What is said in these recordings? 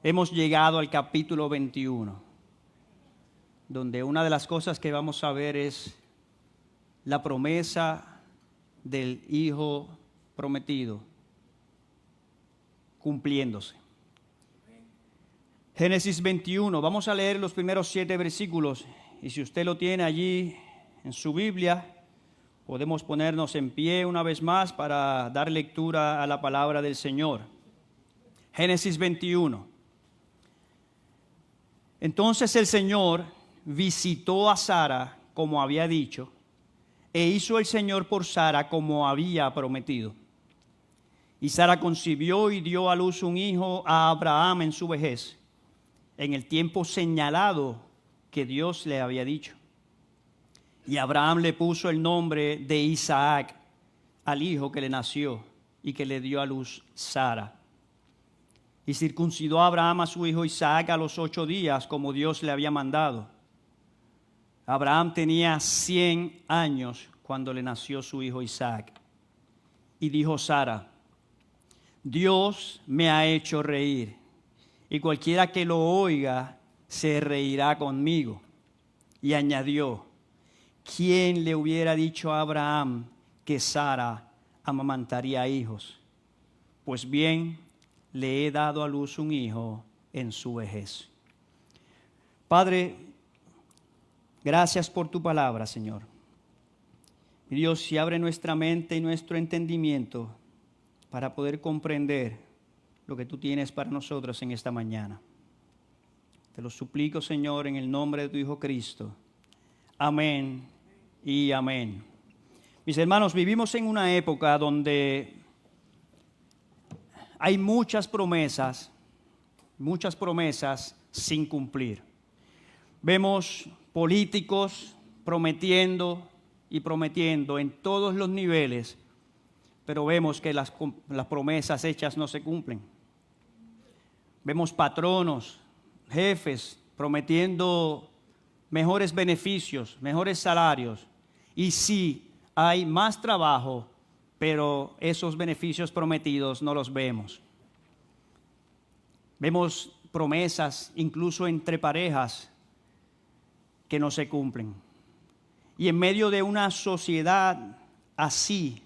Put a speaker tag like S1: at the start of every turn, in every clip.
S1: Hemos llegado al capítulo 21, donde una de las cosas que vamos a ver es la promesa del Hijo prometido cumpliéndose. Génesis 21, vamos a leer los primeros 7 versículos, y si usted lo tiene allí en su Biblia, podemos ponernos en pie una vez más para dar lectura a la palabra del Señor. Génesis 21. Entonces el Señor visitó a Sara como había dicho, e hizo el Señor por Sara como había prometido. Y Sara concibió y dio a luz un hijo a Abraham en su vejez, en el tiempo señalado que Dios le había dicho. Y Abraham le puso el nombre de Isaac al hijo que le nació y que le dio a luz Sara. Y circuncidó a Abraham a su hijo Isaac a los 8 días, como Dios le había mandado. Abraham tenía 100 años cuando le nació su hijo Isaac. Y dijo Sara: Dios me ha hecho reír, y cualquiera que lo oiga se reirá conmigo. Y añadió: ¿quién le hubiera dicho a Abraham que Sara amamantaría hijos? Pues bien, le he dado a luz un hijo en su vejez. Padre, gracias por tu palabra, Señor. Y Dios, si abre nuestra mente y nuestro entendimiento para poder comprender lo que tú tienes para nosotros en esta mañana. Te lo suplico, Señor, en el nombre de tu Hijo Cristo. Amén y amén. Mis hermanos, vivimos en una época donde hay muchas promesas sin cumplir. Vemos políticos prometiendo y prometiendo en todos los niveles, pero vemos que las promesas hechas no se cumplen. Vemos patronos, jefes prometiendo mejores beneficios, mejores salarios, y sí, hay más trabajo, pero esos beneficios prometidos no los vemos. Vemos promesas incluso entre parejas que no se cumplen. Y en medio de una sociedad así,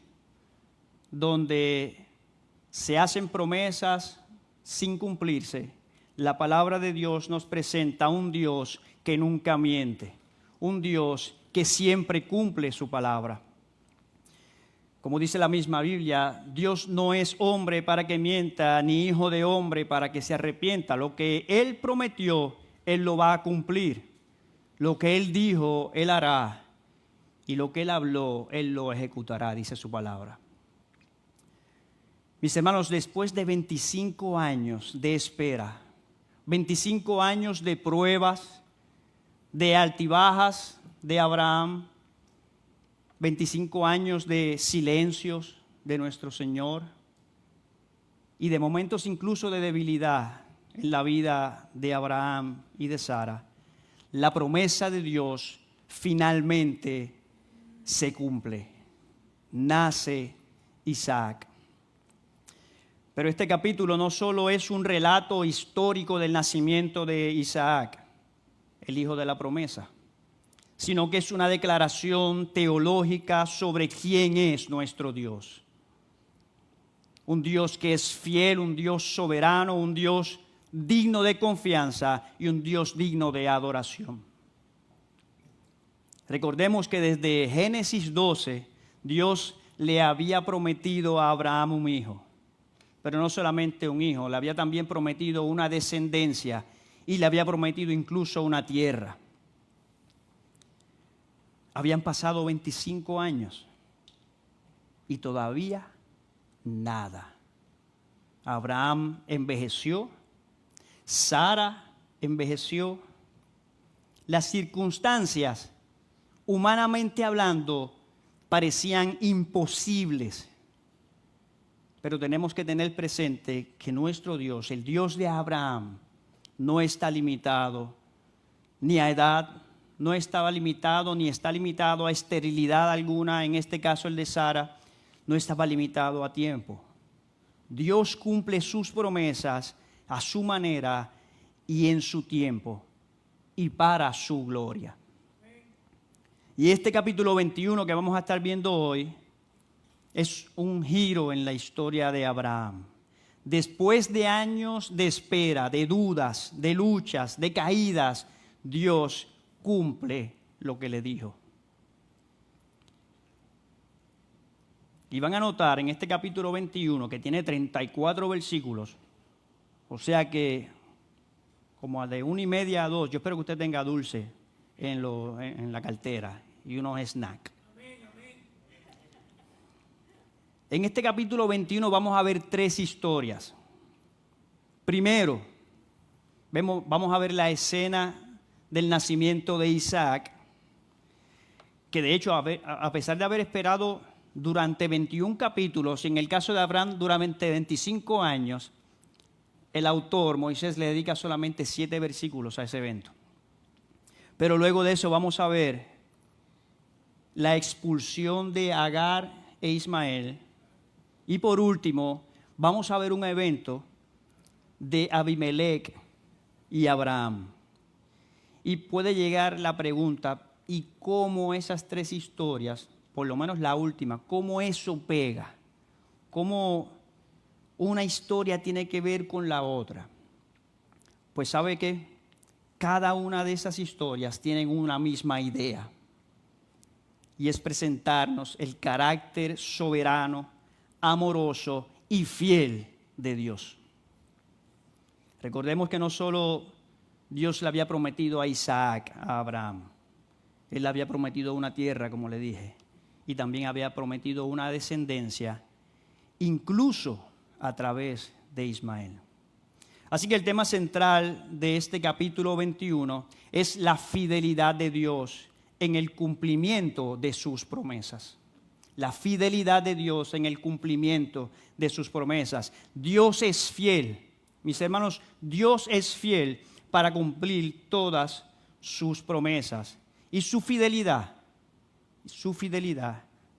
S1: donde se hacen promesas sin cumplirse, la palabra de Dios nos presenta un Dios que nunca miente, un Dios que siempre cumple su palabra. Como dice la misma Biblia, Dios no es hombre para que mienta, ni hijo de hombre para que se arrepienta. Lo que Él prometió, Él lo va a cumplir. Lo que Él dijo, Él hará. Y lo que Él habló, Él lo ejecutará, dice su palabra. Mis hermanos, después de 25 años de espera, 25 años de pruebas, de altibajas de Abraham, 25 años de silencios de nuestro Señor y de momentos incluso de debilidad en la vida de Abraham y de Sara, la promesa de Dios finalmente se cumple. Nace Isaac. Pero este capítulo no solo es un relato histórico del nacimiento de Isaac, el hijo de la promesa, sino que es una declaración teológica sobre quién es nuestro Dios. Un Dios que es fiel, un Dios soberano, un Dios digno de confianza y un Dios digno de adoración. Recordemos que desde Génesis 12, Dios le había prometido a Abraham un hijo. Pero no solamente un hijo, le había también prometido una descendencia y le había prometido incluso una tierra. Habían pasado 25 años y todavía nada. Abraham envejeció, Sara envejeció. Las circunstancias, humanamente hablando, parecían imposibles. Pero tenemos que tener presente que nuestro Dios, el Dios de Abraham, no está limitado ni a edad, no estaba limitado ni está limitado a esterilidad alguna, en este caso el de Sara, no estaba limitado a tiempo. Dios cumple sus promesas a su manera y en su tiempo y para su gloria. Y este capítulo 21 que vamos a estar viendo hoy es un giro en la historia de Abraham. Después de años de espera, de dudas, de luchas, de caídas, Dios cumple lo que le dijo. Y van a notar en este capítulo 21 que tiene 34 versículos, o sea que como de 1:30 a 2, yo espero que usted tenga dulce en la cartera y unos snacks. En este capítulo 21 vamos a ver 3 historias. Primero, vamos a ver la escena del nacimiento de Isaac, que de hecho, a pesar de haber esperado durante 21 capítulos, y en el caso de Abraham durante 25 años, el autor, Moisés, le dedica solamente 7 versículos a ese evento. Pero luego de eso vamos a ver la expulsión de Agar e Ismael. Y por último, vamos a ver un evento de Abimelec y Abraham. Y puede llegar la pregunta, ¿y cómo esas 3 historias, por lo menos la última, cómo eso pega? ¿Cómo una historia tiene que ver con la otra? Pues sabe que cada una de esas historias tienen una misma idea. Y es presentarnos el carácter soberano, amoroso y fiel de Dios. Recordemos que no solo Dios le había prometido a Isaac, a Abraham, Él le había prometido una tierra, como le dije, y también había prometido una descendencia, incluso a través de Ismael. Así que el tema central de este capítulo 21 es la fidelidad de Dios en el cumplimiento de sus promesas. La fidelidad de Dios en el cumplimiento de sus promesas. Dios es fiel, mis hermanos, Dios es fiel para cumplir todas sus promesas. Y su fidelidad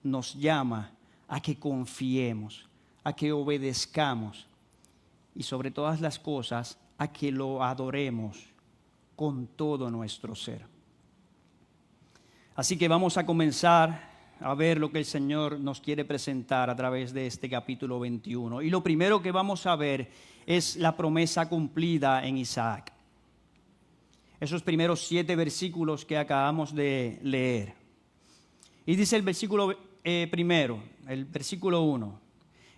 S1: nos llama a que confiemos, a que obedezcamos y sobre todas las cosas a que lo adoremos con todo nuestro ser. Así que vamos a comenzar a ver lo que el Señor nos quiere presentar a través de este capítulo 21. Y lo primero que vamos a ver es la promesa cumplida en Isaac. Esos primeros 7 versículos que acabamos de leer. Y dice el versículo primero, el versículo 1.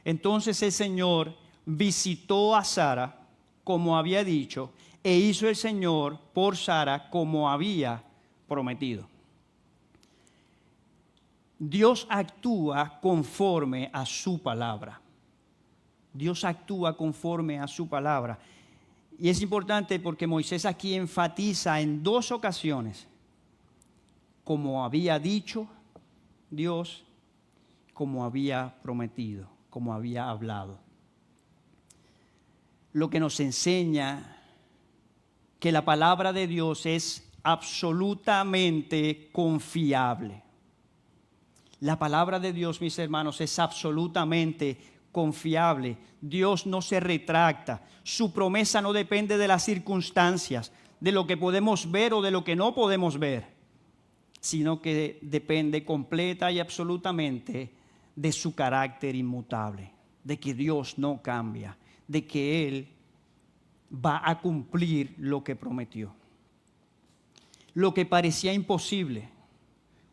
S1: Entonces el Señor visitó a Sara como había dicho, e hizo el Señor por Sara como había prometido. Dios actúa conforme a su palabra. Dios actúa conforme a su palabra. Y es importante porque Moisés aquí enfatiza en 2 ocasiones, como había dicho Dios, como había prometido, como había hablado. Lo que nos enseña que la palabra de Dios es absolutamente confiable. La palabra de Dios, mis hermanos, es absolutamente confiable. Dios no se retracta. Su promesa no depende de las circunstancias, de lo que podemos ver o de lo que no podemos ver, sino que depende completa y absolutamente de su carácter inmutable, de que Dios no cambia, de que Él va a cumplir lo que prometió. Lo que parecía imposible,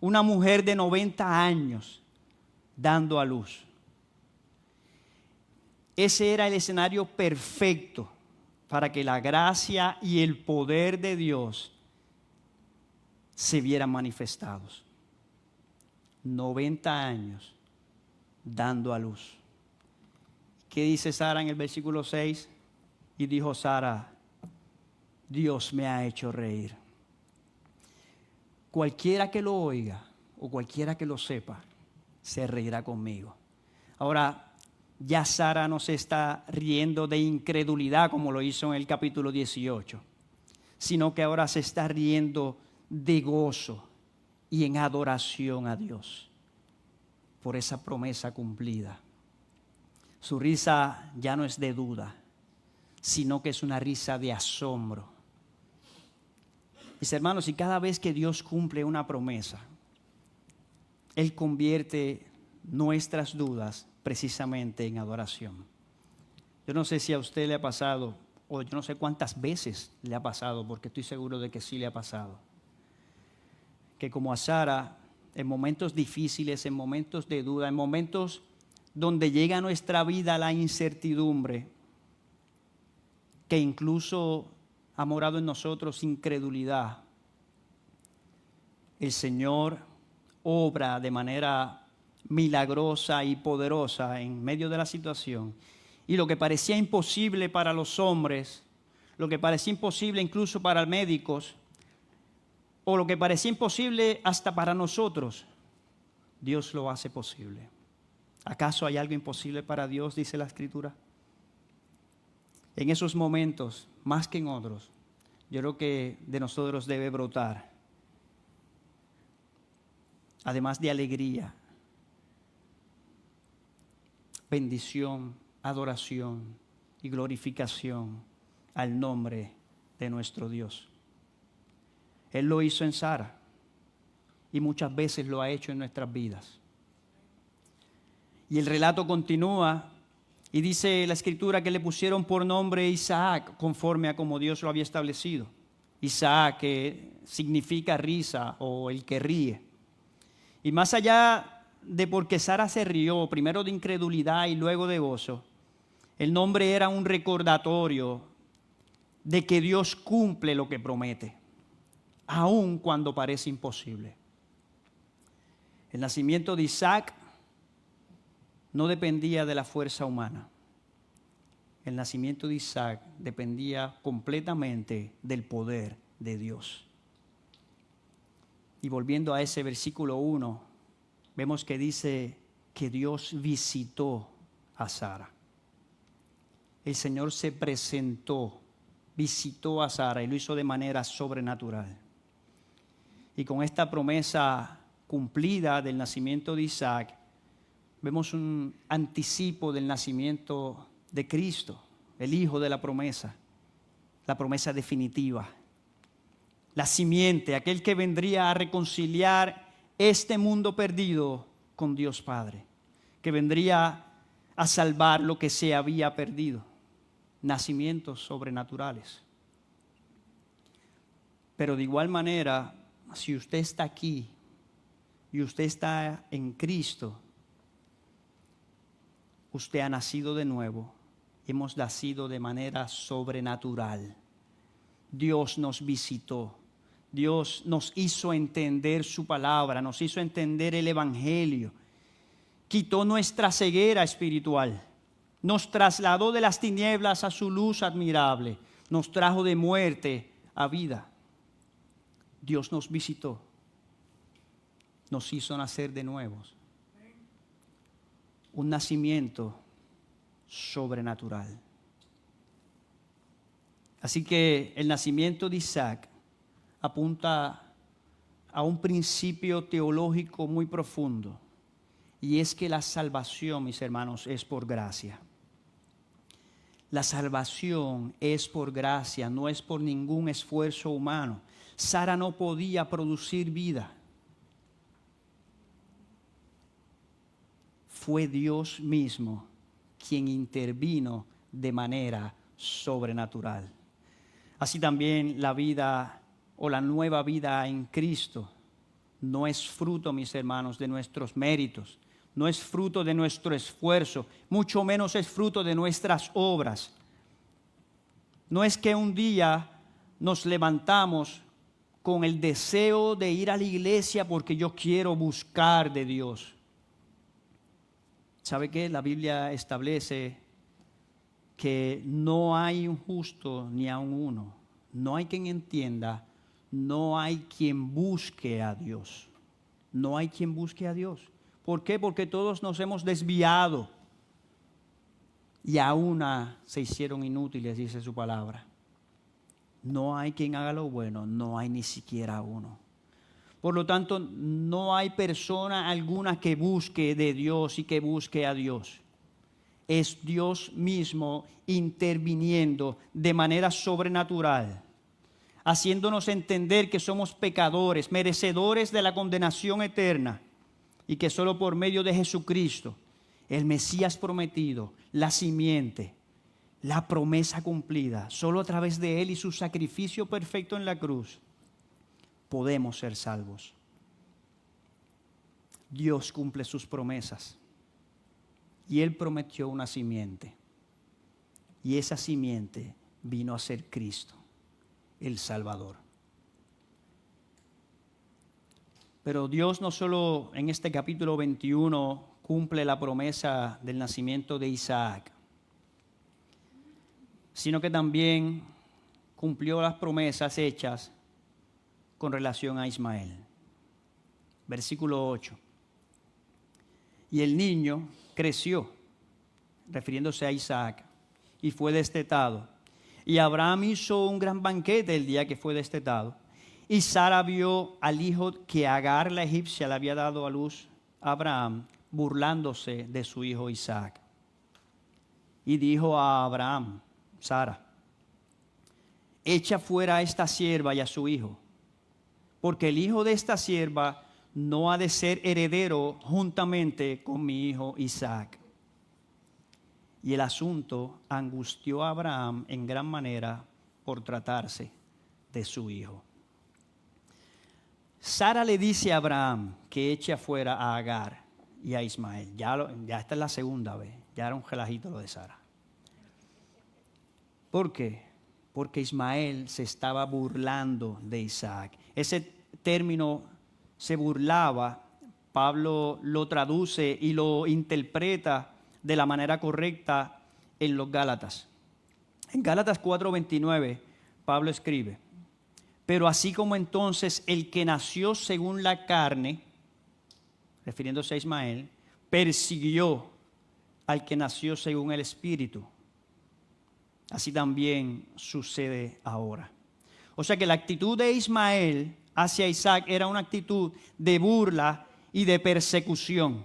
S1: una mujer de 90 años dando a luz. Ese era el escenario perfecto para que la gracia y el poder de Dios se vieran manifestados. 90 años dando a luz. ¿Qué dice Sara en el versículo 6? Y dijo Sara, Dios me ha hecho reír. Cualquiera que lo oiga o cualquiera que lo sepa, se reirá conmigo. Ahora, ya Sara no se está riendo de incredulidad como lo hizo en el capítulo 18, sino que ahora se está riendo de gozo y en adoración a Dios por esa promesa cumplida. Su risa ya no es de duda, sino que es una risa de asombro. Mis hermanos, y cada vez que Dios cumple una promesa, Él convierte nuestras dudas precisamente en adoración. Yo no sé si a usted le ha pasado, o yo no sé cuántas veces le ha pasado, porque estoy seguro de que sí le ha pasado, que como a Sara, en momentos difíciles, en momentos de duda, en momentos donde llega a nuestra vida la incertidumbre, que incluso ha morado en nosotros incredulidad, el Señor obra de manera milagrosa y poderosa en medio de la situación. Y lo que parecía imposible para los hombres, lo que parecía imposible incluso para médicos, o lo que parecía imposible hasta para nosotros, Dios lo hace posible. ¿Acaso hay algo imposible para Dios?, dice la Escritura. En esos momentos, más que en otros, yo creo que de nosotros debe brotar, además de alegría, bendición, adoración y glorificación al nombre de nuestro Dios. Él lo hizo en Sara y muchas veces lo ha hecho en nuestras vidas. Y el relato continúa y dice la Escritura que le pusieron por nombre Isaac, conforme a como Dios lo había establecido. Isaac, que significa risa o el que ríe. Y más allá de porque Sara se rió, primero de incredulidad y luego de gozo, el nombre era un recordatorio de que Dios cumple lo que promete, aun cuando parece imposible. El nacimiento de Isaac no dependía de la fuerza humana. El nacimiento de Isaac dependía completamente del poder de Dios. Y volviendo a ese versículo 1, vemos que dice que Dios visitó a Sara. El Señor se presentó, visitó a Sara y lo hizo de manera sobrenatural. Y con esta promesa cumplida del nacimiento de Isaac, vemos un anticipo del nacimiento de Cristo, el Hijo de la promesa definitiva. La simiente, aquel que vendría a reconciliar este mundo perdido con Dios Padre, que vendría a salvar lo que se había perdido. Nacimientos sobrenaturales. Pero de igual manera, si usted está aquí y usted está en Cristo, usted ha nacido de nuevo. Hemos nacido de manera sobrenatural. Dios nos visitó. Dios nos hizo entender su palabra, nos hizo entender el Evangelio. Quitó nuestra ceguera espiritual. Nos trasladó de las tinieblas a su luz admirable. Nos trajo de muerte a vida. Dios nos visitó. Nos hizo nacer de nuevos. Un nacimiento sobrenatural. Así que el nacimiento de Isaac apunta a un principio teológico muy profundo, y es que la salvación, mis hermanos, es por gracia. La salvación es por gracia, no es por ningún esfuerzo humano. Sara no podía producir vida. Fue Dios mismo quien intervino de manera sobrenatural. Así también la vida o la nueva vida en Cristo no es fruto, mis hermanos, de nuestros méritos, no es fruto de nuestro esfuerzo, mucho menos es fruto de nuestras obras. No es que un día nos levantamos con el deseo de ir a la iglesia porque yo quiero buscar de Dios. ¿Sabe qué? La Biblia establece que no hay un justo ni aun uno. No hay quien entienda, no hay quien busque a Dios. No hay quien busque a Dios. ¿Por qué? Porque todos nos hemos desviado y a una se hicieron inútiles, dice su palabra. No hay quien haga lo bueno, no hay ni siquiera uno. Por lo tanto, no hay persona alguna que busque de Dios y que busque a Dios. es Dios mismo interviniendo de manera sobrenatural, haciéndonos entender que somos pecadores, merecedores de la condenación eterna, y que solo por medio de Jesucristo, el Mesías prometido, la simiente, la promesa cumplida, solo a través de Él y su sacrificio perfecto en la cruz, podemos ser salvos. Dios cumple sus promesas y Él prometió una simiente, y esa simiente vino a ser Cristo, el Salvador. Pero Dios no solo en este capítulo 21 cumple la promesa del nacimiento de Isaac, sino que también cumplió las promesas hechas con relación a Ismael. Versículo 8. Y el niño creció, refiriéndose a Isaac, y fue destetado. Y Abraham hizo un gran banquete el día que fue destetado. Y Sara vio al hijo que Agar la egipcia le había dado a luz a Abraham, burlándose de su hijo Isaac. Y dijo a Abraham, Sara, echa fuera a esta sierva y a su hijo, porque el hijo de esta sierva no ha de ser heredero juntamente con mi hijo Isaac. Y el asunto angustió a Abraham en gran manera por tratarse de su hijo. Sara le dice a Abraham que eche afuera a Agar y a Ismael. Ya esta es la segunda vez. Ya era un relajito lo de Sara. ¿Por qué? Porque Ismael se estaba burlando de Isaac. Ese término se burlaba, Pablo lo traduce y lo interpreta de la manera correcta en los Gálatas. En Gálatas 4:29, Pablo escribe, pero así como entonces el que nació según la carne, refiriéndose a Ismael, persiguió al que nació según el Espíritu, así también sucede ahora. O sea que la actitud de Ismael hacia Isaac era una actitud de burla y de persecución.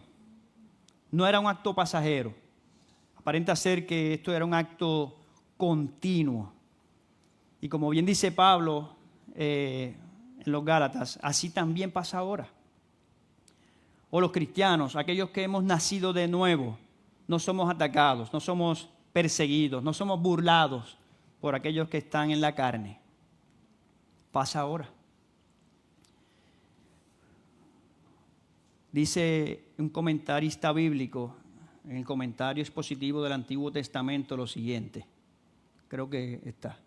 S1: No era un acto pasajero. Aparenta ser que esto era un acto continuo. Y como bien dice Pablo en los Gálatas, así también pasa ahora. O los cristianos, aquellos que hemos nacido de nuevo, no somos atacados, no somos perseguidos, no somos burlados por aquellos que están en la carne. Pasa ahora. Dice un comentarista bíblico en el comentario expositivo del Antiguo Testamento lo siguiente. Creo que está.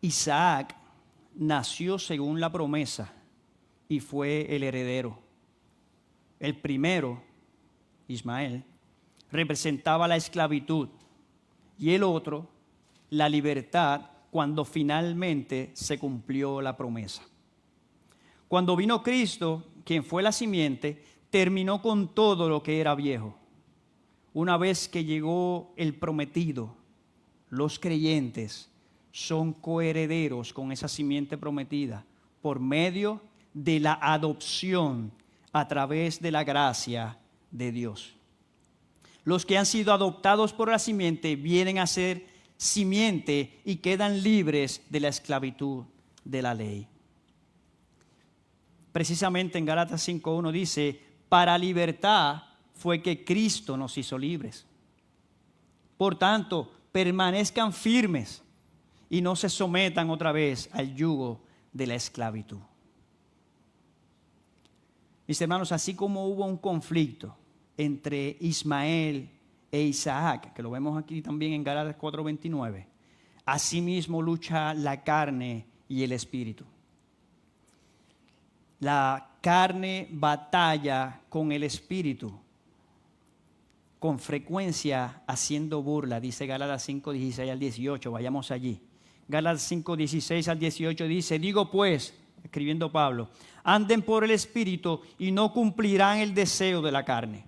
S1: Isaac nació según la promesa y fue el heredero. El primero, Ismael, representaba la esclavitud y el otro, la libertad, cuando finalmente se cumplió la promesa. Cuando vino Cristo, quien fue la simiente, terminó con todo lo que era viejo. Una vez que llegó el prometido, los creyentes son coherederos con esa simiente prometida por medio de la adopción a través de la gracia de Dios. Los que han sido adoptados por la simiente vienen a ser simiente y quedan libres de la esclavitud de la ley. Precisamente en Gálatas 5:1 dice, para libertad fue que Cristo nos hizo libres. Por tanto, permanezcan firmes y no se sometan otra vez al yugo de la esclavitud. Mis hermanos, así como hubo un conflicto entre Ismael e Isaac, que lo vemos aquí también en Gálatas 4:29, asimismo lucha la carne y el espíritu. La carne batalla con el espíritu, con frecuencia haciendo burla, dice Gálatas 5:16 al 18, vayamos allí. Gálatas 5:16 al 18 dice, digo pues, escribiendo Pablo, anden por el espíritu y no cumplirán el deseo de la carne.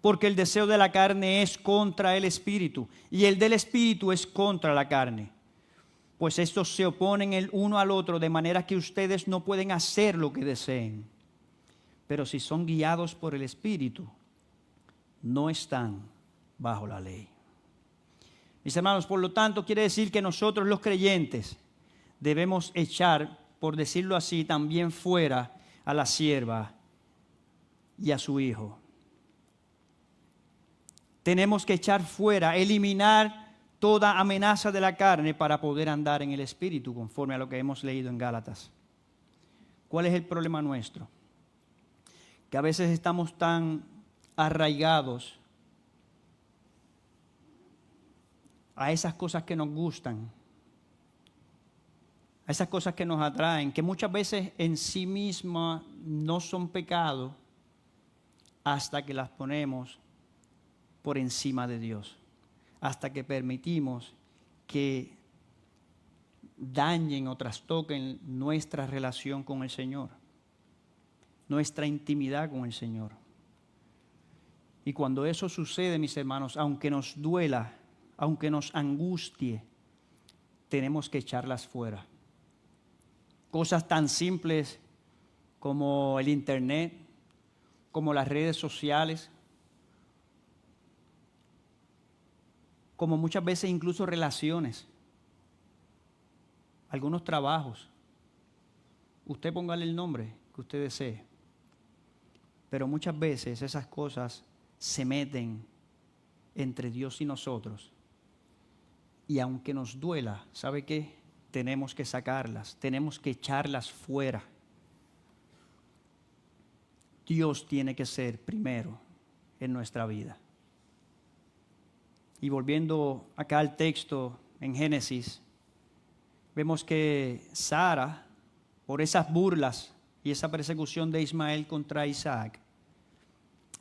S1: Porque el deseo de la carne es contra el espíritu y el del espíritu es contra la carne. Pues estos se oponen el uno al otro de manera que ustedes no pueden hacer lo que deseen. Pero si son guiados por el espíritu, no están bajo la ley. Mis hermanos, por lo tanto, quiere decir que nosotros los creyentes debemos echar, por decirlo así, también fuera a la sierva y a su hijo. Tenemos que echar fuera, eliminar toda amenaza de la carne para poder andar en el Espíritu, conforme a lo que hemos leído en Gálatas. ¿Cuál es el problema nuestro? Que a veces estamos tan arraigados a esas cosas que nos gustan, a esas cosas que nos atraen, que muchas veces en sí mismas no son pecado hasta que las ponemos por encima de Dios, hasta que permitimos que dañen o trastoquen nuestra relación con el Señor, nuestra intimidad con el Señor. Y cuando eso sucede, mis hermanos, aunque nos duela, aunque nos angustie, tenemos que echarlas fuera. Cosas tan simples como el internet, como las redes sociales, como muchas veces incluso relaciones, algunos trabajos. Usted póngale el nombre que usted desee. Pero muchas veces esas cosas se meten entre Dios y nosotros. Y aunque nos duela, ¿sabe qué? Tenemos que sacarlas, tenemos que echarlas fuera. Dios tiene que ser primero en nuestra vida. Y volviendo acá al texto en Génesis, vemos que Sara, por esas burlas y esa persecución de Ismael contra Isaac,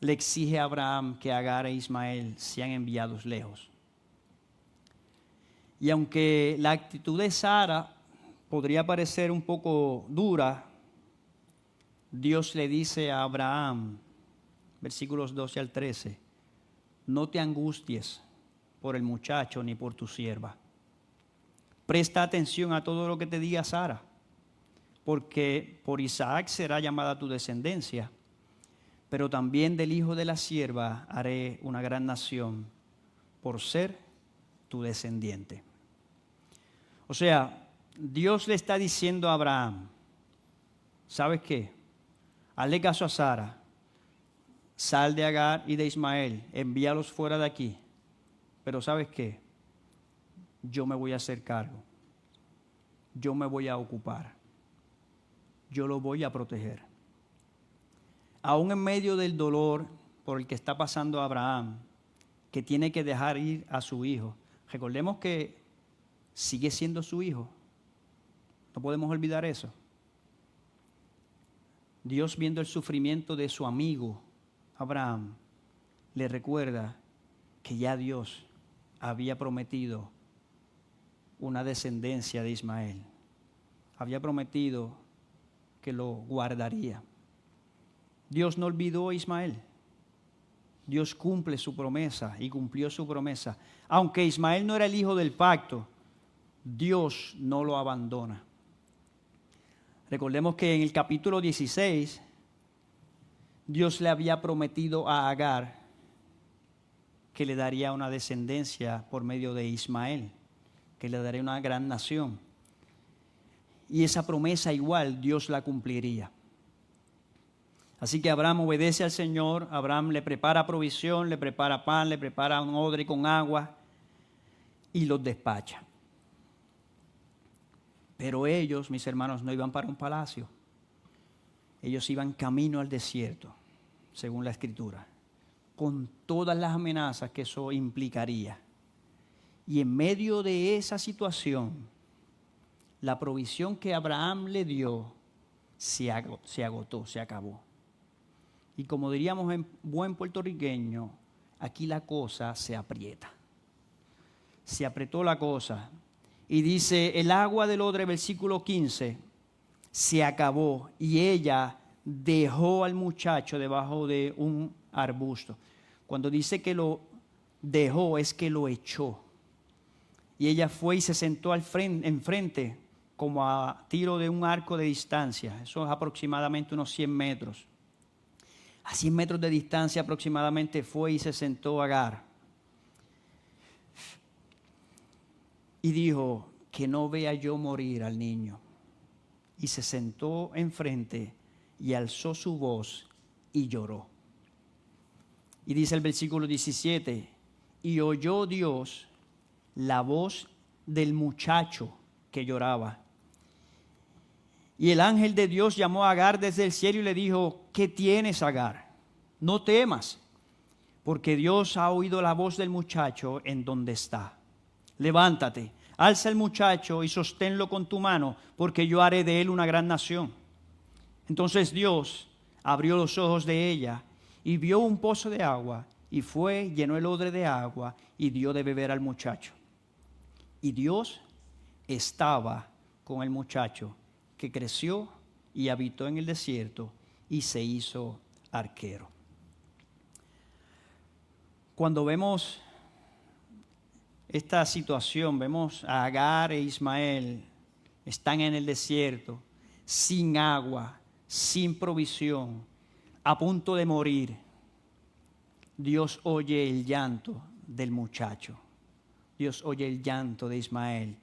S1: le exige a Abraham que Agar e Ismael sean enviados lejos. Y aunque la actitud de Sara podría parecer un poco dura, Dios le dice a Abraham, versículos 12 al 13, no te angusties por el muchacho ni por tu sierva. Presta atención a todo lo que te diga Sara, porque por Isaac será llamada tu descendencia, pero también del hijo de la sierva haré una gran nación por ser tu descendiente. O sea, Dios le está diciendo a Abraham, ¿sabes qué? Hazle caso a Sara, sal de Agar y de Ismael, envíalos fuera de aquí. Pero ¿sabes qué? Yo me voy a hacer cargo. Yo me voy a ocupar. Yo lo voy a proteger. Aún en medio del dolor por el que está pasando Abraham, que tiene que dejar ir a su hijo, recordemos que sigue siendo su hijo. No podemos olvidar eso. Dios, viendo el sufrimiento de su amigo Abraham, le recuerda que ya Dios había prometido una descendencia de Ismael. Había prometido que lo guardaría. Dios no olvidó a Ismael. Dios cumple su promesa y cumplió su promesa. Aunque Ismael no era el hijo del pacto, Dios no lo abandona. Recordemos que en el capítulo 16, Dios le había prometido a Agar que le daría una descendencia por medio de Ismael, que le daría una gran nación. Y esa promesa igual Dios la cumpliría. Así que Abraham obedece al Señor, Abraham le prepara provisión, le prepara pan, le prepara un odre con agua y los despacha. Pero ellos, mis hermanos, no iban para un palacio. Ellos iban camino al desierto, según la Escritura, con todas las amenazas que eso implicaría. Y en medio de esa situación, la provisión que Abraham le dio se agotó, se acabó. Y como diríamos en buen puertorriqueño, aquí la cosa se aprieta. Se apretó la cosa. Y dice, el agua del odre, versículo 15, se acabó y ella dejó al muchacho debajo de un arbusto. Cuando dice que lo dejó, es que lo echó. Y ella fue y se sentó enfrente, como a tiro de un arco de distancia. Eso es aproximadamente unos 100 metros. A 100 metros de distancia aproximadamente fue y se sentó Agar. y dijo: que no vea yo morir al niño. Y se sentó enfrente y alzó su voz y lloró. Y dice el versículo 17: y oyó Dios la voz del muchacho que lloraba. Y el ángel de Dios llamó a Agar desde el cielo y le dijo: ¿qué tienes, Agar? No temas, porque Dios ha oído la voz del muchacho en donde está. Levántate, alza el muchacho y sosténlo con tu mano, porque yo haré de él una gran nación. Entonces Dios abrió los ojos de ella y vio un pozo de agua, y fue, llenó el odre de agua y dio de beber al muchacho. Y Dios estaba con el muchacho, que creció y habitó en el desierto y se hizo arquero. Cuando vemos esta situación, vemos a Agar e Ismael, están en el desierto, sin agua, sin provisión, a punto de morir. Dios oye el llanto del muchacho. Dios oye el llanto de Ismael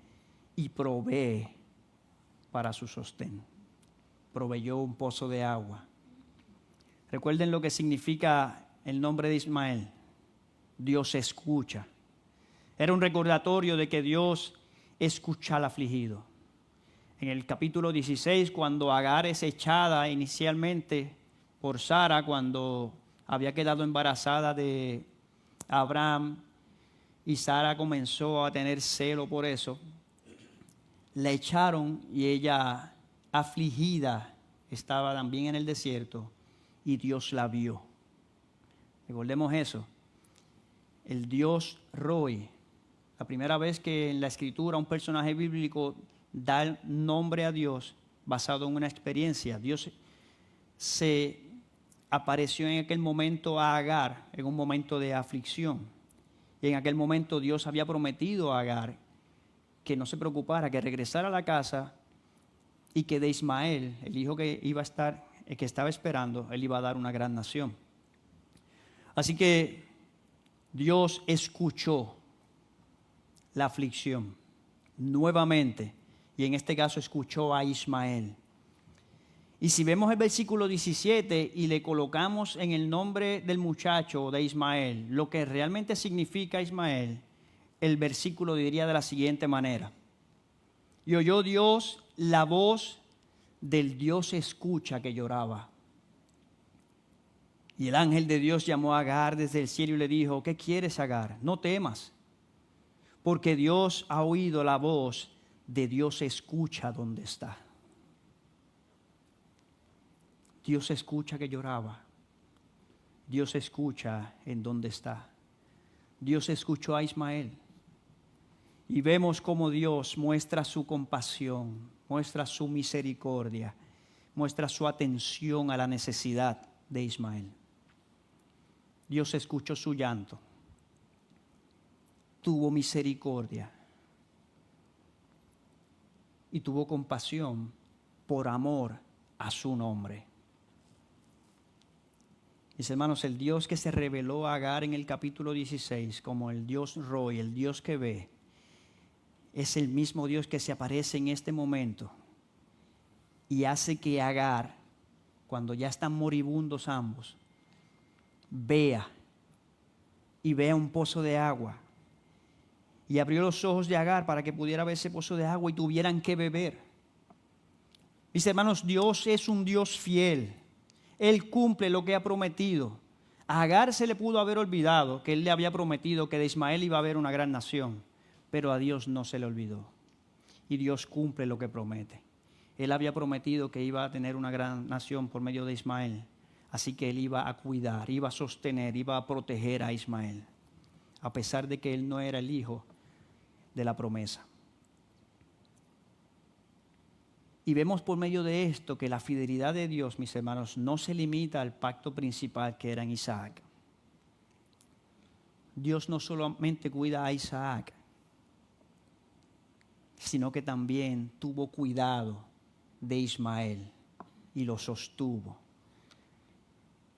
S1: y provee para su sostén. Proveyó un pozo de agua. Recuerden lo que significa el nombre de Ismael. Dios escucha. Era un recordatorio de que Dios escucha al afligido. En el capítulo 16, cuando Agar es echada inicialmente por Sara, cuando había quedado embarazada de Abraham, y Sara comenzó a tener celo por eso, la echaron y ella, afligida, estaba también en el desierto y Dios la vio. Recordemos eso. El Dios Roy, la primera vez que en la escritura un personaje bíblico da el nombre a Dios basado en una experiencia. Dios se apareció en aquel momento a Agar, en un momento de aflicción. Y en aquel momento Dios había prometido a Agar que no se preocupara, que regresara a la casa y que de Ismael, el hijo que iba a estar, que estaba esperando, él iba a dar una gran nación. Así que Dios escuchó la aflicción nuevamente, y en este caso escuchó a Ismael. Y si vemos el versículo 17 y le colocamos en el nombre del muchacho de Ismael lo que realmente significa Ismael, el versículo diría de la siguiente manera: y oyó Dios la voz del Dios escucha que lloraba. Y el ángel de Dios llamó a Agar desde el cielo y le dijo: ¿qué quieres, Agar? No temas, porque Dios ha oído la voz de Dios escucha donde está. Dios escucha que lloraba. Dios escucha en donde está. Dios escuchó a Ismael. Y vemos cómo Dios muestra su compasión, muestra su misericordia, muestra su atención a la necesidad de Ismael. Dios escuchó su llanto, tuvo misericordia y tuvo compasión por amor a su nombre. Mis hermanos, el Dios que se reveló a Agar en el capítulo 16 como el Dios Roy, el Dios que ve, es el mismo Dios que se aparece en este momento y hace que Agar, cuando ya están moribundos ambos, vea un pozo de agua. Y abrió los ojos de Agar para que pudiera ver ese pozo de agua y tuvieran que beber. Mis hermanos, Dios es un Dios fiel. Él cumple lo que ha prometido. A Agar se le pudo haber olvidado que él le había prometido que de Ismael iba a haber una gran nación, pero a Dios no se le olvidó. Y Dios cumple lo que promete. Él había prometido que iba a tener una gran nación por medio de Ismael. Así que él iba a cuidar, iba a sostener, iba a proteger a Ismael, a pesar de que él no era el hijo de la promesa. Y vemos por medio de esto que la fidelidad de Dios, mis hermanos, no se limita al pacto principal que era en Isaac. Dios no solamente cuida a Isaac, sino que también tuvo cuidado de Ismael y lo sostuvo.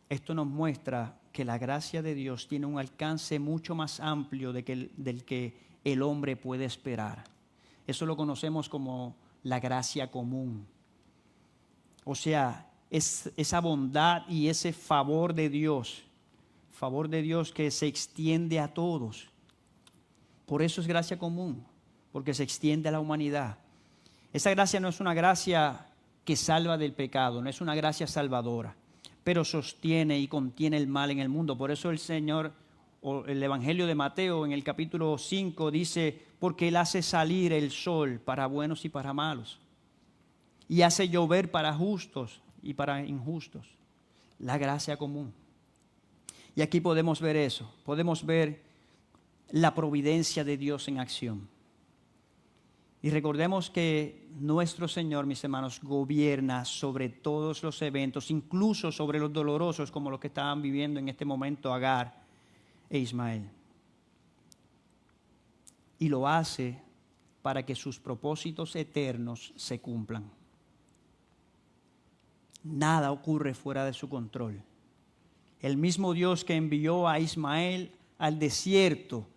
S1: Esto nos muestra que la gracia de Dios tiene un alcance mucho más amplio del que el hombre puede esperar. Eso lo conocemos como la gracia común. O sea, es esa bondad y ese favor de Dios que se extiende a todos. Por eso es gracia común, porque se extiende a la humanidad. Esa gracia no es una gracia que salva del pecado, no es una gracia salvadora, pero sostiene y contiene el mal en el mundo. Por eso el Señor, o el Evangelio de Mateo en el capítulo 5 dice, porque Él hace salir el sol para buenos y para malos, y hace llover para justos y para injustos. La gracia común. Y aquí podemos ver eso, podemos ver la providencia de Dios en acción. Y recordemos que nuestro Señor, mis hermanos, gobierna sobre todos los eventos, incluso sobre los dolorosos como los que estaban viviendo en este momento Agar e Ismael. Y lo hace para que sus propósitos eternos se cumplan. Nada ocurre fuera de su control. El mismo Dios que envió a Ismael al desierto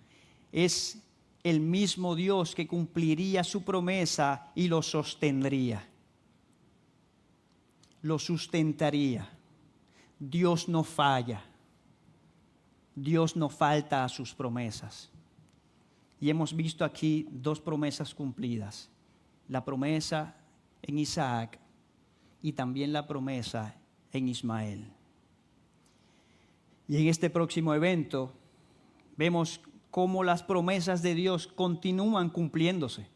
S1: es el mismo Dios que cumpliría su promesa y lo sostendría. Lo sustentaría. Dios no falla. Dios no falta a sus promesas. Y hemos visto aquí dos promesas cumplidas. La promesa en Isaac y también la promesa en Ismael. Y en este próximo evento vemos cómo las promesas de Dios continúan cumpliéndose.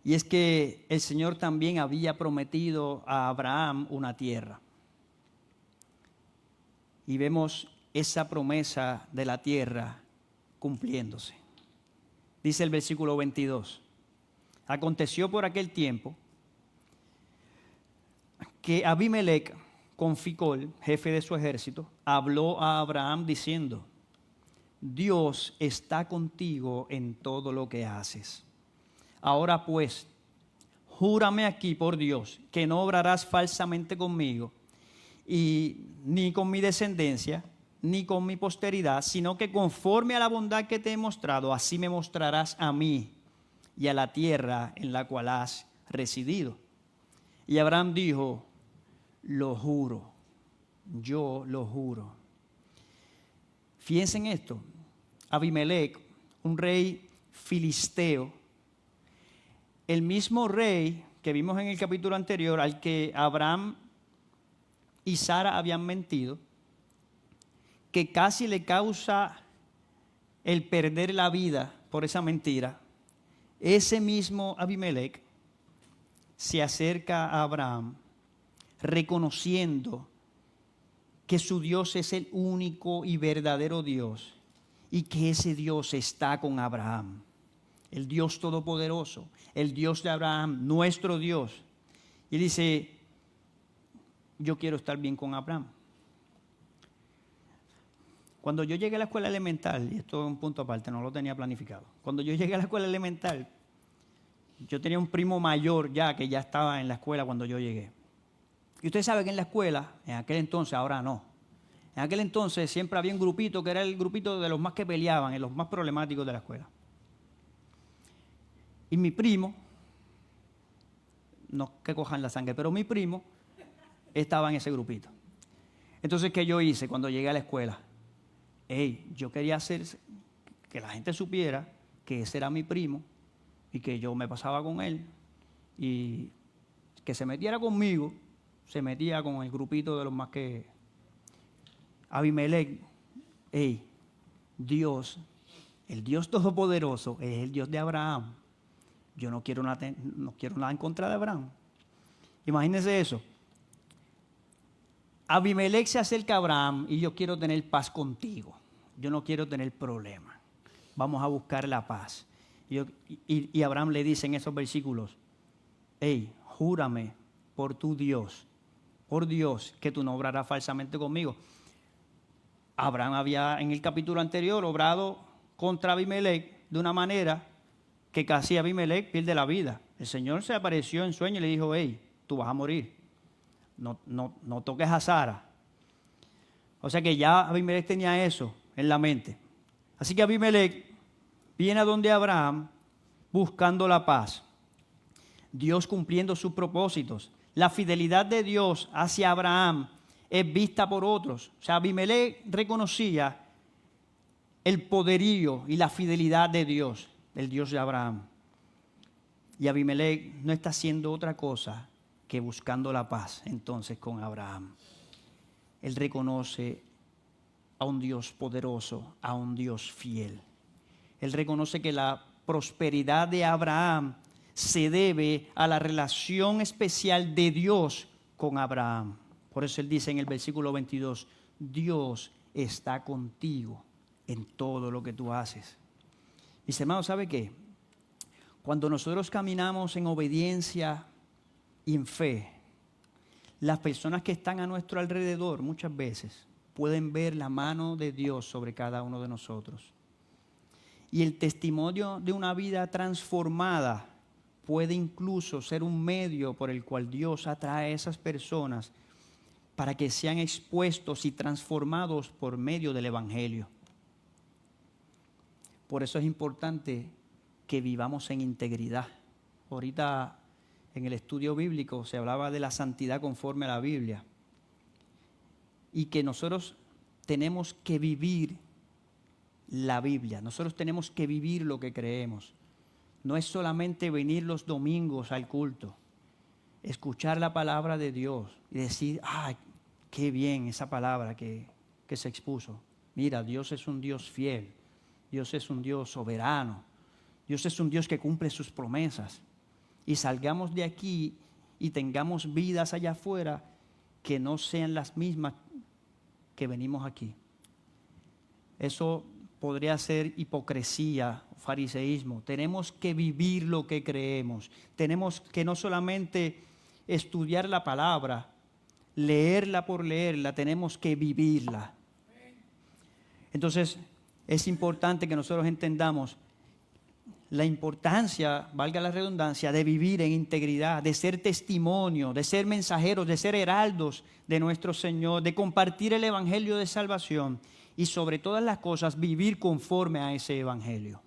S1: Y es que el Señor también había prometido a Abraham una tierra. Y vemos esa promesa de la tierra cumpliéndose. Dice el versículo 22. Aconteció por aquel tiempo que Abimelec con Ficol, jefe de su ejército, habló a Abraham diciendo: Dios está contigo en todo lo que haces. Ahora pues, júrame aquí por Dios que no obrarás falsamente conmigo y ni con mi descendencia, ni con mi posteridad, sino que conforme a la bondad que te he mostrado, así me mostrarás a mí y a la tierra en la cual has residido. Y Abraham dijo: lo juro, yo lo juro. Fíjense en esto. Abimelec, un rey filisteo, el mismo rey que vimos en el capítulo anterior, al que Abraham y Sara habían mentido, que casi le causa el perder la vida por esa mentira. Ese mismo Abimelec se acerca a Abraham reconociendo que su Dios es el único y verdadero Dios y que ese Dios está con Abraham, el Dios todopoderoso, el Dios de Abraham, nuestro Dios. Y dice: yo quiero estar bien con Abraham. Cuando yo llegué a la escuela elemental, y esto es un punto aparte, no lo tenía planificado. Cuando yo llegué a la escuela elemental, yo tenía un primo mayor ya que ya estaba en la escuela cuando yo llegué. Y usted sabe que en la escuela, en aquel entonces, ahora no, en aquel entonces siempre había un grupito que era el grupito de los más que peleaban, y los más problemáticos de la escuela. Y mi primo, no que cojan la sangre, pero mi primo estaba en ese grupito. Entonces, ¿qué yo hice cuando llegué a la escuela? Yo quería hacer que la gente supiera que ese era mi primo y que yo me pasaba con él, y que se metiera conmigo, se metía con el grupito de los más que... Abimelec, Dios, el Dios todopoderoso, es el Dios de Abraham. Yo no quiero nada en contra de Abraham. Imagínense eso. Abimelec se acerca a Abraham y: yo quiero tener paz contigo. Yo no quiero tener problemas. Vamos a buscar la paz. Y Abraham le dice en esos versículos: júrame por tu Dios, por Dios, que tú no obrarás falsamente conmigo. Abraham había en el capítulo anterior obrado contra Abimelec de una manera que casi Abimelec pierde la vida. El Señor se apareció en sueño y le dijo: tú vas a morir. No toques a Sara. O sea que ya Abimelec tenía eso en la mente. Así que Abimelec viene a donde Abraham buscando la paz. Dios cumpliendo sus propósitos. La fidelidad de Dios hacia Abraham es vista por otros. O sea, Abimelech reconocía el poderío y la fidelidad de Dios, el Dios de Abraham. Y Abimelech no está haciendo otra cosa que buscando la paz entonces con Abraham. Él reconoce a un Dios poderoso, a un Dios fiel. Él reconoce que la prosperidad de Abraham se debe a la relación especial de Dios con Abraham. Por eso él dice en el versículo 22, Dios está contigo en todo lo que tú haces. Mis hermanos, ¿sabe qué? Cuando nosotros caminamos en obediencia y en fe, las personas que están a nuestro alrededor muchas veces pueden ver la mano de Dios sobre cada uno de nosotros. Y el testimonio de una vida transformada puede incluso ser un medio por el cual Dios atrae a esas personas para que sean expuestos y transformados por medio del Evangelio. Por eso es importante que vivamos en integridad. Ahorita en el estudio bíblico se hablaba de la santidad conforme a la Biblia. Y que nosotros tenemos que vivir la Biblia. Nosotros tenemos que vivir lo que creemos. No es solamente venir los domingos al culto, escuchar la palabra de Dios y decir, ¡ay, qué bien esa palabra que se expuso! Mira, Dios es un Dios fiel, Dios es un Dios soberano, Dios es un Dios que cumple sus promesas. Y salgamos de aquí y tengamos vidas allá afuera que no sean las mismas que venimos aquí. Eso podría ser hipocresía, fariseísmo. Tenemos que vivir lo que creemos. Tenemos que no solamente estudiar la palabra, leerla por leerla, tenemos que vivirla. Entonces, es importante que nosotros entendamos la importancia, valga la redundancia, de vivir en integridad, de ser testimonio, de ser mensajeros, de ser heraldos de nuestro Señor, de compartir el evangelio de salvación y sobre todas las cosas vivir conforme a ese evangelio.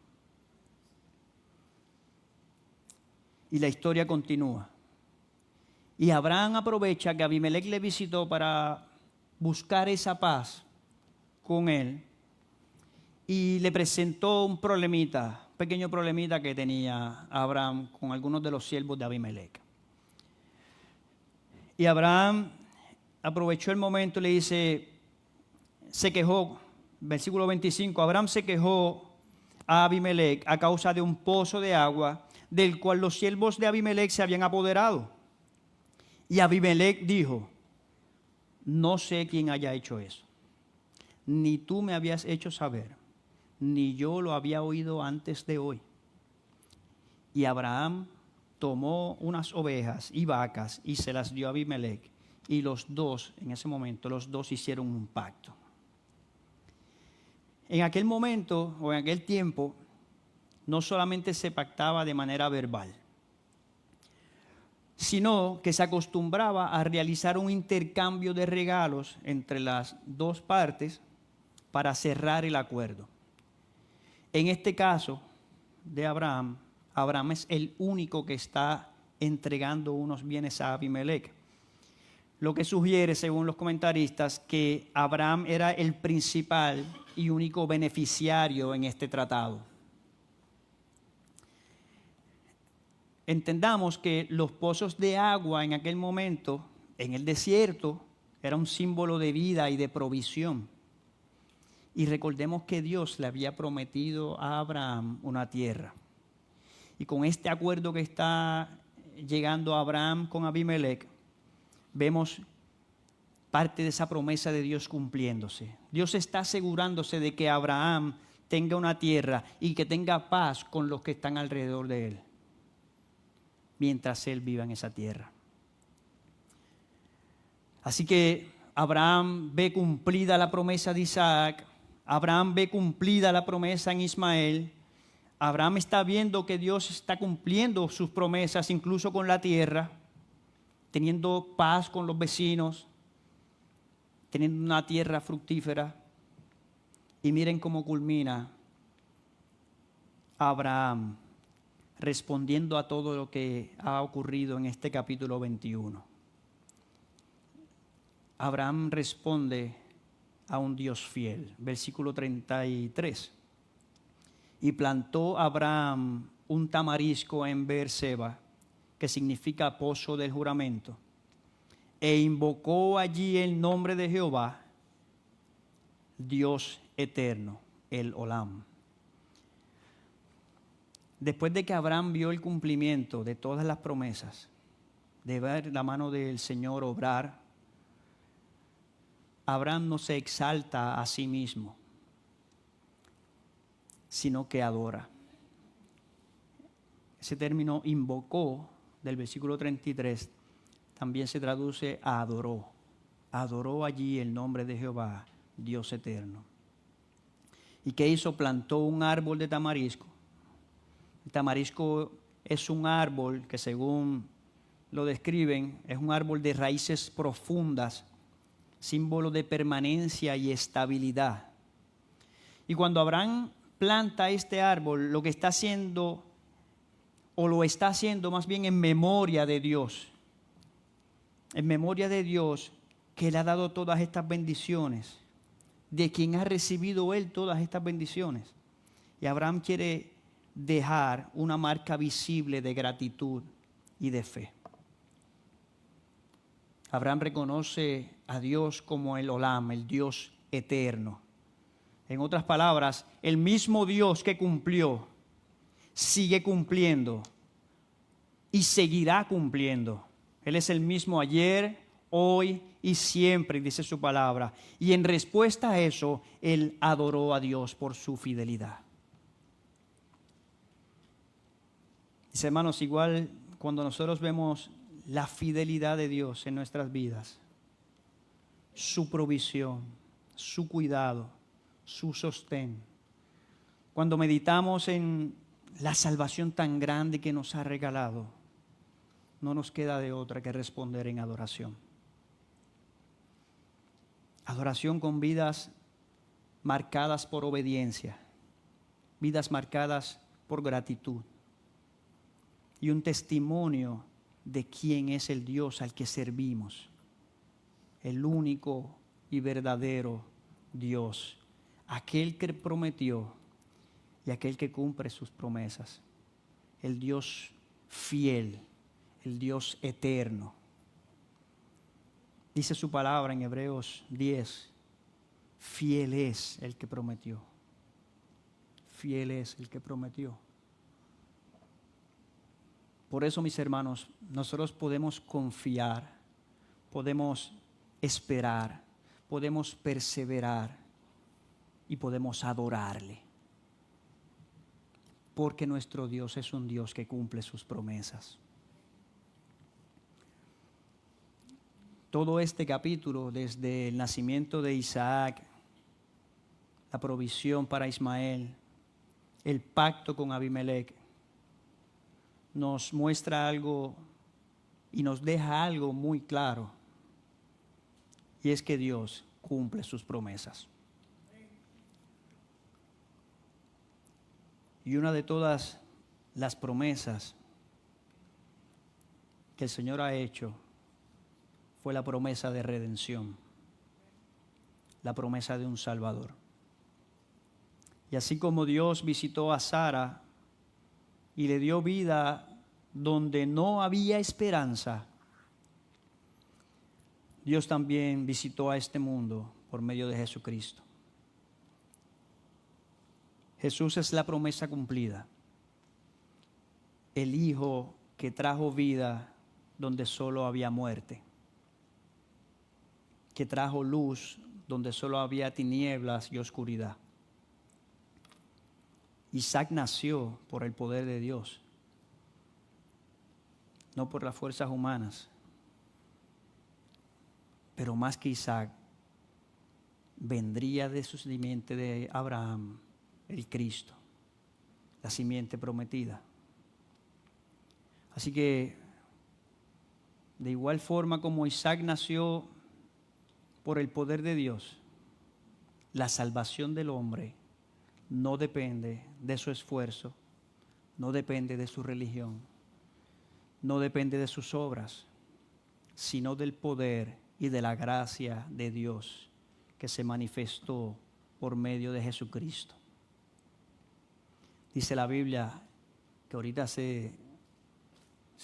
S1: Y la historia continúa. Y Abraham aprovecha que Abimelech le visitó para buscar esa paz con él y le presentó un problemita, un pequeño problemita que tenía Abraham con algunos de los siervos de Abimelech. Y Abraham aprovechó el momento y le dice, se quejó, versículo 25, Abraham se quejó a Abimelech a causa de un pozo de agua del cual los siervos de Abimelech se habían apoderado. Y Abimelech dijo, no sé quién haya hecho eso, ni tú me habías hecho saber, ni yo lo había oído antes de hoy. Y Abraham tomó unas ovejas y vacas y se las dio a Abimelech. Y los dos, en ese momento, los dos hicieron un pacto. En aquel momento o en aquel tiempo, no solamente se pactaba de manera verbal, sino que se acostumbraba a realizar un intercambio de regalos entre las dos partes para cerrar el acuerdo. En este caso de Abraham, Abraham es el único que está entregando unos bienes a Abimelech. Lo que sugiere, según los comentaristas, que Abraham era el principal y único beneficiario en este tratado. Entendamos que los pozos de agua en aquel momento, en el desierto, era un símbolo de vida y de provisión. Y recordemos que Dios le había prometido a Abraham una tierra. Y con este acuerdo que está llegando Abraham con Abimelech, vemos parte de esa promesa de Dios cumpliéndose. Dios está asegurándose de que Abraham tenga una tierra y que tenga paz con los que están alrededor de él, mientras él viva en esa tierra. Así que Abraham ve cumplida la promesa de Isaac, Abraham ve cumplida la promesa en Ismael, Abraham está viendo que Dios está cumpliendo sus promesas incluso con la tierra, teniendo paz con los vecinos, teniendo una tierra fructífera. Y miren cómo culmina Abraham respondiendo a todo lo que ha ocurrido en este capítulo 21. Abraham responde a un Dios fiel. Versículo 33. Y plantó Abraham un tamarisco en Beerseba, que significa pozo del juramento, e invocó allí el nombre de Jehová, Dios eterno, el Olam. Después de que Abraham vio el cumplimiento de todas las promesas, de ver la mano del Señor obrar, Abraham no se exalta a sí mismo, sino que adora. Ese término invocó del versículo 33 también se traduce a adoró. Adoró allí el nombre de Jehová, Dios eterno. ¿Y qué hizo? Plantó un árbol de tamarisco. El tamarisco es un árbol que, según lo describen, es un árbol de raíces profundas, símbolo de permanencia y estabilidad. Y cuando Abraham planta este árbol, lo que está haciendo, o lo está haciendo más bien en memoria de Dios, en memoria de Dios que le ha dado todas estas bendiciones, de quien ha recibido él todas estas bendiciones. Y Abraham quiere dejar una marca visible de gratitud y de fe. Abraham reconoce a Dios como el Olam, el Dios eterno. En otras palabras, el mismo Dios que cumplió, sigue cumpliendo y seguirá cumpliendo. Él es el mismo ayer, hoy y siempre, dice su palabra. Y en respuesta a eso, él adoró a Dios por su fidelidad. Dice, hermanos, igual cuando nosotros vemos la fidelidad de Dios en nuestras vidas, su provisión, su cuidado, su sostén, cuando meditamos en la salvación tan grande que nos ha regalado, no nos queda de otra que responder en adoración. Adoración con vidas marcadas por obediencia, vidas marcadas por gratitud y un testimonio de quién es el Dios al que servimos, el único y verdadero Dios, aquel que prometió y aquel que cumple sus promesas, el Dios fiel, el Dios eterno. Dice su palabra en Hebreos 10, fiel es el que prometió. Fiel es el que prometió. Por eso, mis hermanos, nosotros podemos confiar, podemos esperar, podemos perseverar y podemos adorarle. Porque nuestro Dios es un Dios que cumple sus promesas. Todo este capítulo, desde el nacimiento de Isaac, la provisión para Ismael, el pacto con Abimelech, nos muestra algo y nos deja algo muy claro. Y es que Dios cumple sus promesas. Y una de todas las promesas que el Señor ha hecho fue la promesa de redención, la promesa de un Salvador. Y así como Dios visitó a Sara y le dio vida donde no había esperanza, Dios también visitó a este mundo por medio de Jesucristo. Jesús es la promesa cumplida, el Hijo que trajo vida donde solo había muerte, que trajo luz donde solo había tinieblas y oscuridad. Isaac nació por el poder de Dios, no por las fuerzas humanas. Pero más que Isaac, vendría de su simiente de Abraham el Cristo, la simiente prometida. Así que, de igual forma como Isaac nació por el poder de Dios, la salvación del hombre no depende de su esfuerzo, no depende de su religión, no depende de sus obras, sino del poder y de la gracia de Dios que se manifestó por medio de Jesucristo. Dice la Biblia, que ahorita se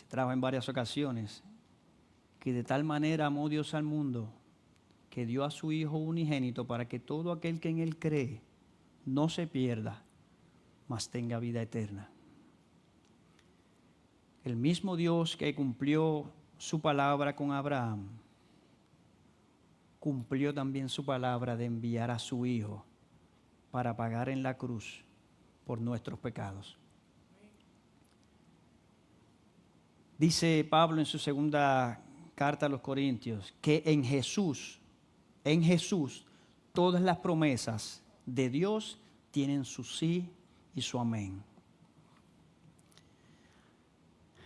S1: trajo en varias ocasiones, que de tal manera amó Dios al mundo, que dio a su Hijo unigénito para que todo aquel que en Él cree no se pierda, mas tenga vida eterna. El mismo Dios que cumplió su palabra con Abraham, cumplió también su palabra de enviar a su Hijo para pagar en la cruz por nuestros pecados. Dice Pablo en su segunda carta a los Corintios que en Jesús, todas las promesas de Dios tienen su sí y su amén.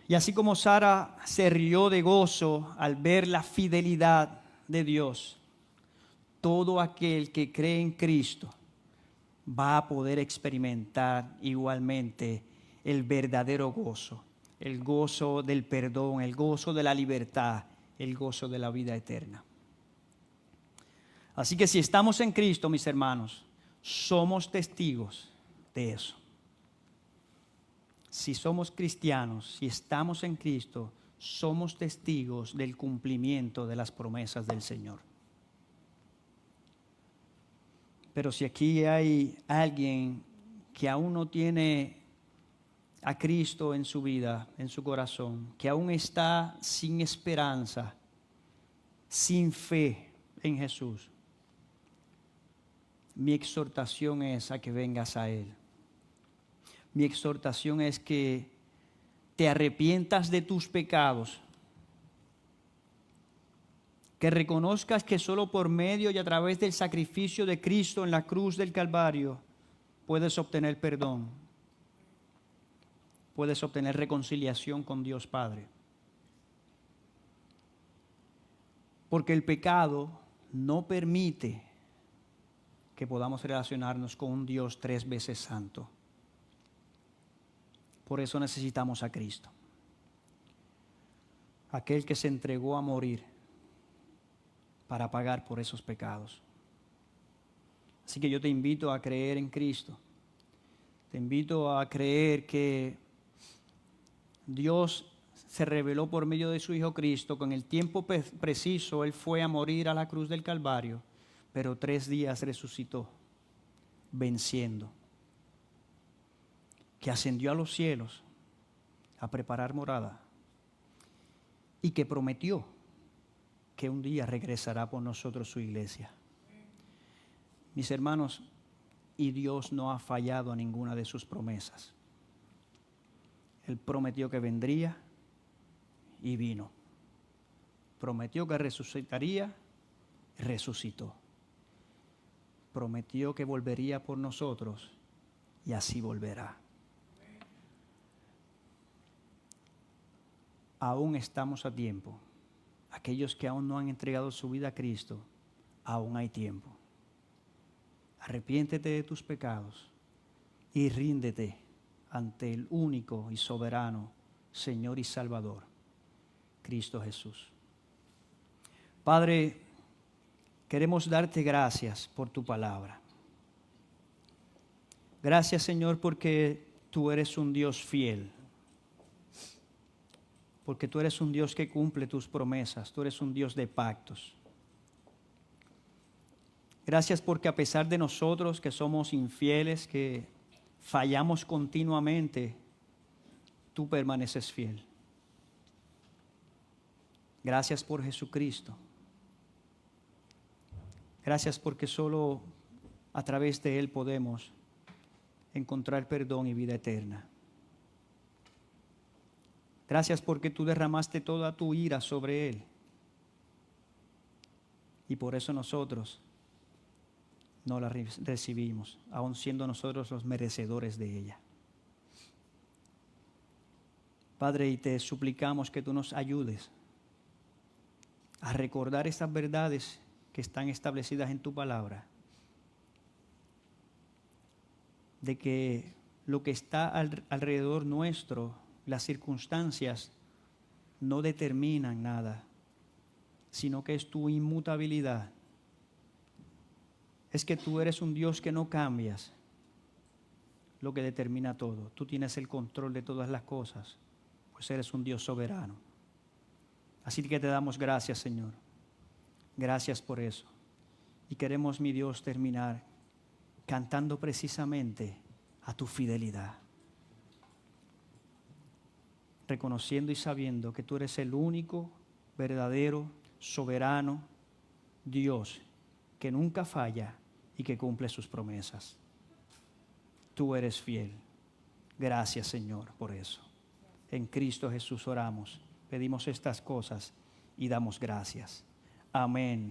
S1: Y así como Sara se rió de gozo al ver la fidelidad de Dios, todo aquel que cree en Cristo va a poder experimentar igualmente el verdadero gozo, el gozo del perdón, el gozo de la libertad, el gozo de la vida eterna. Así que si estamos en Cristo, mis hermanos, somos testigos de eso. Si somos cristianos, si estamos en Cristo, somos testigos del cumplimiento de las promesas del Señor. Pero si aquí hay alguien que aún no tiene a Cristo en su vida, en su corazón, que aún está sin esperanza, sin fe en Jesús, mi exhortación es a que vengas a Él. Mi exhortación es que te arrepientas de tus pecados, que reconozcas que solo por medio y a través del sacrificio de Cristo en la cruz del Calvario puedes obtener perdón, puedes obtener reconciliación con Dios Padre. Porque el pecado no permite que podamos relacionarnos con un Dios 3 veces santo. Por eso necesitamos a Cristo, aquel que se entregó a morir para pagar por esos pecados. Así que yo te invito a creer en Cristo. Te invito a creer que Dios se reveló por medio de su Hijo Cristo, con el tiempo preciso Él fue a morir a la cruz del Calvario, pero 3 días resucitó, venciendo. Que ascendió a los cielos a preparar morada y que prometió que un día regresará por nosotros su iglesia. Mis hermanos, y Dios no ha fallado a ninguna de sus promesas. Él prometió que vendría y vino. Prometió que resucitaría y resucitó. Prometió que volvería por nosotros y así volverá. Aún estamos a tiempo. Aquellos que aún no han entregado su vida a Cristo, aún hay tiempo. Arrepiéntete de tus pecados y ríndete ante el único y soberano Señor y Salvador, Cristo Jesús. Padre, queremos darte gracias por tu palabra. Gracias, Señor, porque tú eres un Dios fiel. Porque tú eres un Dios que cumple tus promesas. Tú eres un Dios de pactos. Gracias porque a pesar de nosotros que somos infieles, que fallamos continuamente, tú permaneces fiel. Gracias por Jesucristo. Gracias porque solo a través de Él podemos encontrar perdón y vida eterna. Gracias porque tú derramaste toda tu ira sobre Él. Y por eso nosotros no la recibimos, aun siendo nosotros los merecedores de ella. Padre, y te suplicamos que tú nos ayudes a recordar estas verdades que están establecidas en tu palabra, de que lo que está alrededor nuestro, las circunstancias, no determinan nada, sino que es tu inmutabilidad. Es que tú eres un Dios que no cambias, lo que determina todo. Tú tienes el control de todas las cosas, pues eres un Dios soberano. Así que te damos gracias, Señor. Gracias por eso. Y queremos, mi Dios, terminar cantando precisamente a tu fidelidad, reconociendo y sabiendo que tú eres el único, verdadero, soberano Dios que nunca falla y que cumple sus promesas. Tú eres fiel. Gracias, Señor, por eso. En Cristo Jesús oramos, pedimos estas cosas y damos gracias. Amén.